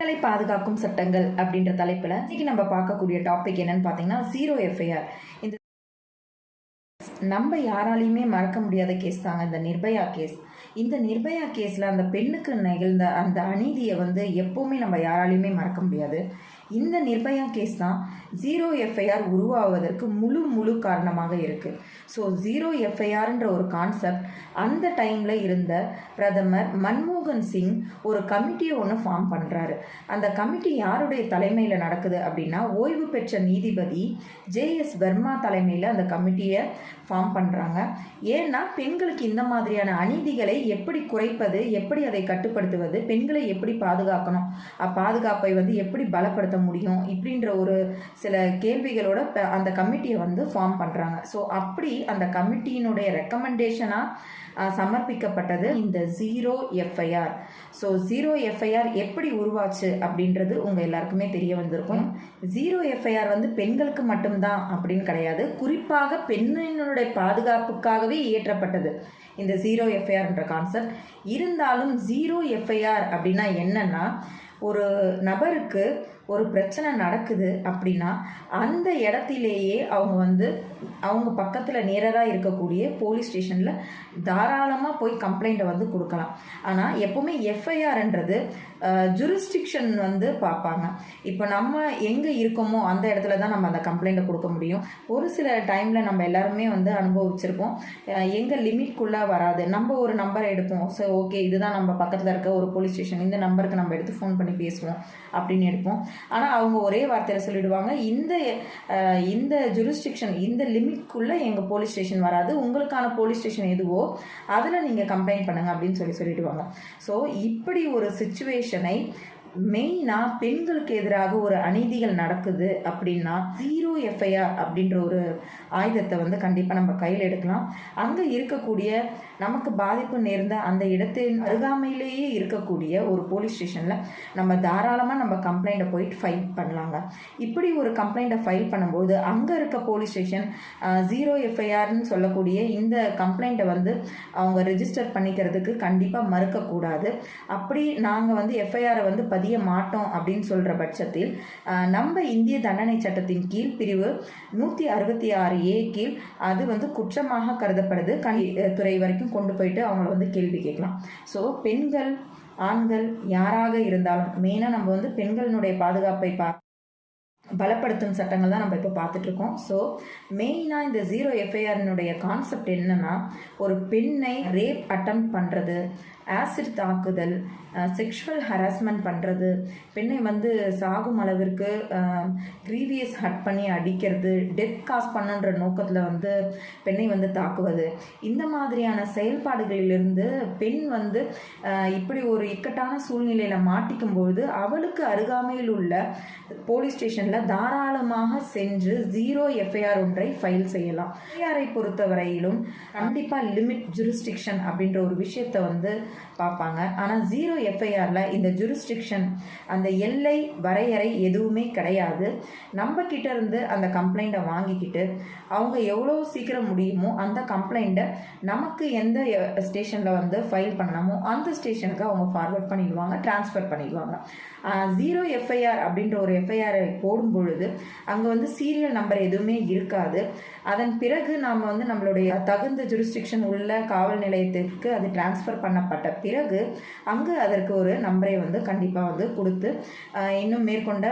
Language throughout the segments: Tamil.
பெண்களை பாதுகாக்கும் சட்டங்கள் அப்படின்ற தலைப்பில் இன்னைக்கு நம்ம பார்க்கக்கூடிய டாபிக் என்னன்னு பார்த்தீங்கன்னா ஜீரோ எஃப்ஐஆர். இந்த நம்ம யாராலையுமே மறக்க முடியாத கேஸ் தாங்க இந்த நிர்பயா கேஸ். இந்த நிர்பயா கேஸில் அந்த பெண்ணுக்கு நிகழ்ந்த அந்த அநீதியை எப்போவுமே நம்ம யாராலையுமே மறக்க முடியாது. இந்த நிர்பயா கேஸ் தான் ஜீரோ எஃப்ஐஆர் உருவாவதற்கு முழு காரணமாக இருக்குது. ஸோ ஜீரோ எஃப்ஐஆர்ன்ற ஒரு கான்செப்ட் அந்த டைமில் இருந்த பிரதமர் மன்மோகன் சிங் ஒரு கமிட்டியை ஒன்று ஃபார்ம் பண்ணுறாரு. அந்த கமிட்டி யாருடைய தலைமையில் நடக்குது அப்படின்னா, ஓய்வு பெற்ற நீதிபதி JS வர்மா தலைமையில் அந்த கமிட்டியை ஃபார்ம் பண்ணுறாங்க. ஏன்னா பெண்களுக்கு இந்த மாதிரியான அநீதிகளை எப்படி குறைப்பது, எப்படி அதை கட்டுப்படுத்துவது, பெண்களை எப்படி பாதுகாக்கணும், பாதுகாப்பை எப்படி பலப்படுத்த முடியும் இப்படின்ற ஒரு சில கேள்விகளோட அந்த கமிட்டியை ஃபார்ம் பண்ணுறாங்க. ஸோ அப்படி அந்த கமிட்டியினுடைய ரெக்கமெண்டேஷனாக சமர்ப்பிக்கப்பட்டது இந்த zero FIR. So zero FIR எப்படி உருவாச்சு அப்படின்றது உங்கள் எல்லாருக்குமே தெரிய வந்திருக்கும். ஜீரோ எஃப்ஐஆர் பெண்களுக்கு மட்டும்தான் அப்படின்னு கிடையாது, குறிப்பாக பெண்ணினுடைய பாதுகாப்புக்காகவே இயற்றப்பட்டது இந்த ஜீரோ எஃப்ஐஆர்ன்ற கான்செப்ட். இருந்தாலும் ஜீரோ எஃப்ஐஆர் அப்படின்னா என்னன்னா, ஒரு நபருக்கு ஒரு பிரச்சனை நடக்குது அப்படின்னா அந்த இடத்திலேயே அவங்க பக்கத்தில் நேரராக இருக்கக்கூடிய போலீஸ் ஸ்டேஷனில் தாராளமாக போய் கம்ப்ளைண்ட்டை கொடுக்கலாம். ஆனால் எப்போவுமே எஃப்ஐஆர்ன்றது ஜூரிஸ்டிக்ஷன் பார்ப்பாங்க. இப்போ நம்ம எங்கே இருக்கோமோ அந்த இடத்துல தான் நம்ம அந்த கம்ப்ளைண்ட்டை கொடுக்க முடியும். ஒரு சில டைமில் நம்ம எல்லாருமே அனுபவிச்சிருப்போம், எங்கள் லிமிட்குள்ளே வராது. நம்ம ஒரு நம்பரை எடுப்போம், ஸோ ஓகே இதுதான் நம்ம பக்கத்தில் இருக்க ஒரு போலீஸ் ஸ்டேஷன், இந்த நம்பருக்கு நம்ம எடுத்து ஃபோன் பண்ணி பேசுவோம் அப்படின்னு எடுப்போம். ஆனால் அவங்க ஒரே வார்த்தையில் சொல்லிடுவாங்க, இந்த ஜூரிஸ்டிக்ஷன் இந்த லிமிட்குள்ளே எங்கள் போலீஸ் ஸ்டேஷன் வராது, உங்களுக்கான போலீஸ் ஸ்டேஷன் எதுவோ அதில் நீங்கள் கம்ப்ளைண்ட் பண்ணுங்க அப்படின்னு சொல்லிடுவாங்க. ஸோ இப்படி ஒரு சுச்சுவேஷனை மெயினாக பெண்களுக்கு எதிராக ஒரு அநீதிகள் நடக்குது அப்படின்னா ஜீரோ எஃப்ஐஆர் அப்படின்ற ஒரு ஆயுதத்தை கண்டிப்பாக நம்ம கையில் எடுக்கலாம். அங்கே இருக்கக்கூடிய நமக்கு பாதிப்பு நேர்ந்த அந்த இடத்தின் அருகாமையிலேயே இருக்கக்கூடிய ஒரு போலீஸ் ஸ்டேஷனில் நம்ம தாராளமாக நம்ம கம்ப்ளைண்ட்டை போயிட்டு ஃபைல் பண்ணலாங்க. இப்படி ஒரு கம்ப்ளைண்ட்டை ஃபைல் பண்ணும்போது அங்கே இருக்க போலீஸ் ஸ்டேஷன் ஜீரோ எஃப்ஐஆர்னு சொல்லக்கூடிய இந்த கம்ப்ளைண்ட்டை அவங்க ரெஜிஸ்டர் பண்ணிக்கிறதுக்கு கண்டிப்பாக மறுக்கக்கூடாது. அப்படி நாங்கள் எஃப்ஐஆரை பதிய மாட்டோம் அப்படின்னு சொல்கிற பட்சத்தில் நம்ம இந்திய தண்டனை சட்டத்தின் கீழ் பிரிவு 166A கீழ் அது குற்றமாக கருதப்படுது. துறை வரைக்கும் கொண்டு போயிட்டு அவங்கள கேள்வி கேட்கலாம். ஸோ பெண்கள் ஆண்கள் யாராக இருந்தாலும் மெயினாக நம்ம பெண்களினுடைய பாதுகாப்பை பலப்படுத்தும் சட்டங்கள் தான் நம்ம இப்போ பார்த்துட்ருக்கோம். ஸோ மெயினாக இந்த ஜீரோ எஃப்ஐஆரினுடைய கான்செப்ட் என்னன்னா, ஒரு பெண்ணை ரேப் அட்டம் பண்ணுறது, ஆசிட் தாக்குதல், செக்ஷுவல் ஹராஸ்மெண்ட் பண்ணுறது, பெண்ணை சாகும் அளவிற்கு க்ரீவியஸ் ஹட் பண்ணி அடிக்கிறது, டெத் காஸ் பண்ணுன்ற நோக்கத்தில் பெண்ணை தாக்குவது, இந்த மாதிரியான செயல்பாடுகளிலிருந்து பெண் இப்படி ஒரு இக்கட்டான சூழ்நிலையில் மாட்டிக்கும்போது அவளுக்கு அருகாமையில் உள்ள போலீஸ் ஸ்டேஷனில் தாராளமாக சென்று ஜீரோ எஃப்ஐஆர் ஒன்றை ஃபைல் செய்யலாம். எஃப்ஐஆரை பொறுத்தவரையிலும் கண்டிப்பாக லிமிட் ஜூரிஸ்டிக்ஷன் அப்படின்ற ஒரு விஷயத்தை பார்ப்பாங்க. ஆனால் ஜீரோ எஃப்ஐஆரில் இந்த ஜூரிஸ்டிக்ஷன் அந்த எல்லை வரையறை எதுவுமே கிடையாது. நம்ம கிட்ட இருந்து அந்த கம்ப்ளைண்ட்டை வாங்கிக்கிட்டு அவங்க எவ்வளோ சீக்கிரம் முடியுமோ அந்த கம்ப்ளைண்ட்டை நமக்கு எந்த ஸ்டேஷனில் ஃபைல் பண்ணணுமோ அந்த ஸ்டேஷனுக்கு அவங்க ஃபார்வர்ட் பண்ணிடுவாங்க, டிரான்ஸ்ஃபர் பண்ணிடுவாங்க. ஜீரோ எஃப்ஐஆர் அப்படின்ற ஒரு எஃப்ஐஆரை போடும் பொழுது அங்கே சீரியல் நம்பர் எதுவுமே இருக்காது. அதன் பிறகு நாம் நம்மளுடைய தகுந்த ஜூரிஸ்டிக்ஷன் உள்ள காவல் நிலையத்திற்கு அது டிரான்ஸ்ஃபர் பண்ணப்பட்ட பிறகு அங்கு அதற்கு ஒரு நம்பரை கண்டிப்பாக கொடுத்து இன்னும் மேற்கொண்ட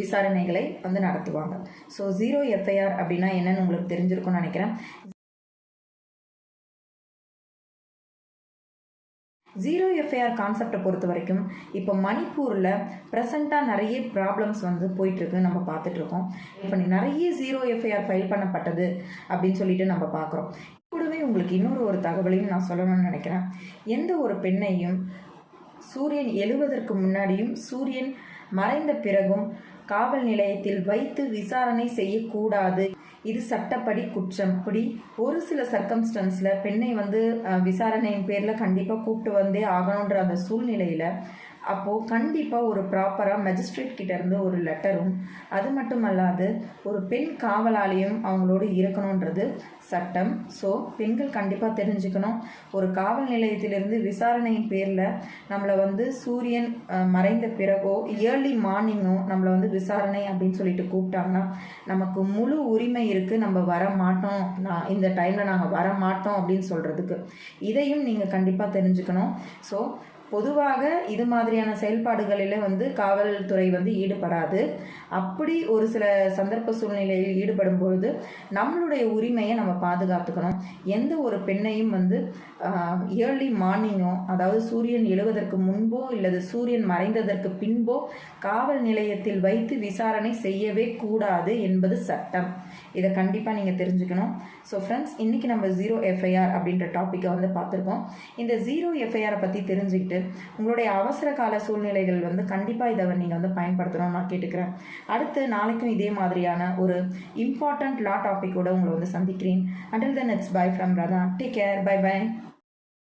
விசாரணைகளை நடத்துவாங்க. ஸோ ஜீரோ எஃப்ஐஆர் அப்படின்னா என்னன்னு உங்களுக்கு தெரிஞ்சிருக்கும்னு நினைக்கிறேன். ஜீரோ எஃப்ஐஆர் கான்செப்டை பொறுத்த வரைக்கும் இப்போ மணிப்பூரில் ப்ரெசண்ட்டாக நிறைய ப்ராப்ளம்ஸ் போயிட்டுருக்கு, நம்ம பார்த்துட்ருக்கோம். இப்போ நிறைய ஜீரோ எஃப்ஐஆர் ஃபைல் பண்ணப்பட்டது அப்படின்னு சொல்லிட்டு நம்ம பார்க்குறோம். கூடவே உங்களுக்கு இன்னொரு தகவலையும் நான் சொல்லணும்னு நினைக்கிறேன். எந்த ஒரு பெண்ணையும் சூரியன் எழுவதற்கு முன்னாடியும் சூரியன் மறைந்த பிறகும் காவல் நிலையத்தில் வைத்து விசாரணை செய்யக்கூடாது. இது சட்டப்படி குற்றம். இப்படி ஒரு சில சர்க்கம்ஸ்டன்ஸில் பெண்ணை விசாரணையின் பேரில் கண்டிப்பாக கூப்பிட்டு வந்தே ஆகணுன்ற அந்த சூழ்நிலையில் அப்போது கண்டிப்பாக ஒரு ப்ராப்பராக மேஜிஸ்ட்ரேட் கிட்டேருந்து ஒரு லெட்டரும், அது மட்டும் அல்லாது ஒரு பெண் காவலாளியும் அவங்களோடு இருக்கணுன்றது சட்டம். ஸோ பெண்கள் கண்டிப்பாக தெரிஞ்சுக்கணும். ஒரு காவல் நிலையத்திலிருந்து விசாரணையின் பேரில் நம்மளை வந்து சூரியன் மறைந்த பிறகோ ஏர்லி மார்னிங்கோ நம்மளை வந்து விசாரணை அப்படின்னு சொல்லிட்டு கூப்பிட்டாங்கன்னா நமக்கு முழு உரிமை இருக்குது. நம்ம வர மாட்டோம், இந்த டைமில் நாங்கள் வர மாட்டோம் அப்படின்னு சொல்கிறதுக்கு. இதையும் நீங்கள் கண்டிப்பாக தெரிஞ்சுக்கணும். ஸோ பொதுவாக இது மாதிரியான செயல்பாடுகளில் வந்து காவல்துறை வந்து ஈடுபடாது. அப்படி ஒரு சில சந்தர்ப்ப சூழ்நிலையில் ஈடுபடும் பொழுது நம்மளுடைய உரிமையை நம்ம பாதுகாத்துக்கணும். எந்த ஒரு பெண்ணையும் வந்து ஏர்லி மார்னிங்கோ, அதாவது சூரியன் எழுவதற்கு முன்போ இல்லது சூரியன் மறைந்ததற்கு பின்போ காவல் நிலையத்தில் வைத்து விசாரணை செய்யவே கூடாது என்பது சட்டம். இதை கண்டிப்பாக நீங்கள் தெரிஞ்சுக்கணும். ஸோ ஃப்ரெண்ட்ஸ், இன்றைக்கி நம்ம 0 எஃப்ஐஆர் அப்படின்ற டாப்பிக்கை வந்து பார்த்துருக்கோம். இந்த 0 எஃப்ஐஆரை பற்றி தெரிஞ்சுக்கிட்டு உங்களுடைய அவசர கால சூழ்நிலைகள் வந்து கண்டிப்பாக இதை நீங்கள் வந்து பயன்படுத்தணும்னு நான் கேட்டுக்கிறேன். அடுத்து நாளைக்கும் இதே மாதிரியான ஒரு இம்பார்ட்டண்ட் லா டாப்பிக்கோடு உங்களை வந்து சந்திக்கிறேன். Until then, it's bye from Radha. Take care. Bye bye.